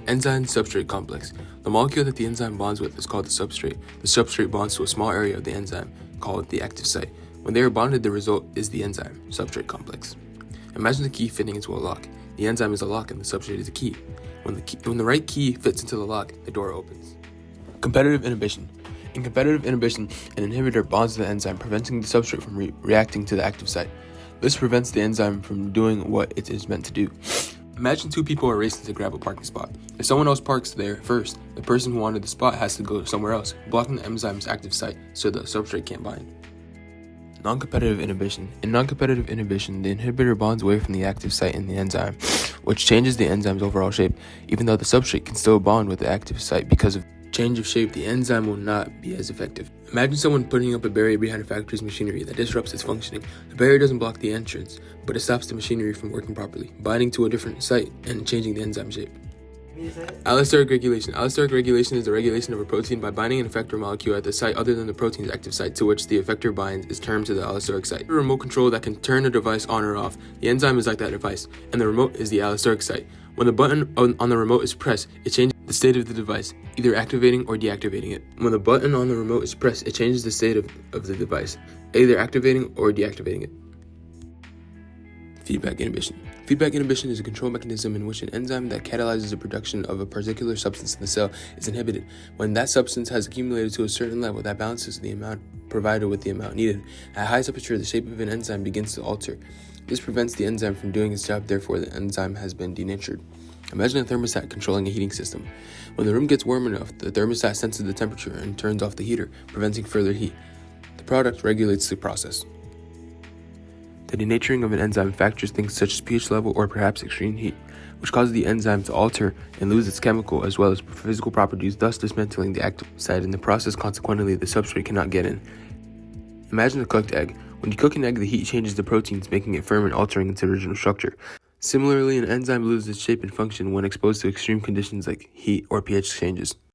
Enzyme-substrate complex. The molecule that the enzyme bonds with is called the substrate. The substrate bonds to a small area of the enzyme, called the active site. When they are bonded, the result is the enzyme-substrate complex. Imagine the key fitting into a lock. The enzyme is a lock and the substrate is a key. When the right key fits into the lock, the door opens. Competitive inhibition. In competitive inhibition, an inhibitor bonds to the enzyme, preventing the substrate from reacting to the active site. This prevents the enzyme from doing what it is meant to do. Imagine two people are racing to grab a parking spot. If someone else parks there first, the person who wanted the spot has to go somewhere else, blocking the enzyme's active site so the substrate can't bind. Non-competitive inhibition. In non-competitive inhibition, the inhibitor bonds away from the active site in the enzyme, which changes the enzyme's overall shape. Even though the substrate can still bond with the active site, because of change of shape, the enzyme will not be as effective. Imagine someone putting up a barrier behind a factory's machinery that disrupts its functioning. The barrier doesn't block the entrance, but it stops the machinery from working properly, binding to a different site and changing the enzyme shape. Allosteric regulation. Allosteric regulation is the regulation of a protein by binding an effector molecule at the site other than the protein's active site to which the effector binds is termed to the allosteric site. A remote control that can turn a device on or off. The enzyme is like that device, and the remote is the allosteric site. When the button on the remote is pressed, it changes the state of the device, either activating or deactivating it. When the button on the remote is pressed, it changes the state of the device, either activating or deactivating it. Feedback inhibition. Feedback inhibition is a control mechanism in which an enzyme that catalyzes the production of a particular substance in the cell is inhibited. When that substance has accumulated to a certain level that balances the amount provided with the amount needed, at high temperature the shape of an enzyme begins to alter. This prevents the enzyme from doing its job, therefore the enzyme has been denatured. Imagine a thermostat controlling a heating system. When the room gets warm enough, the thermostat senses the temperature and turns off the heater, preventing further heat. The product regulates the process. The denaturing of an enzyme factors things such as pH level or perhaps extreme heat, which causes the enzyme to alter and lose its chemical as well as physical properties, thus dismantling the active site in the process. Consequently, the substrate cannot get in. Imagine a cooked egg. When you cook an egg, the heat changes the proteins, making it firm and altering its original structure. Similarly, an enzyme loses its shape and function when exposed to extreme conditions like heat or pH changes.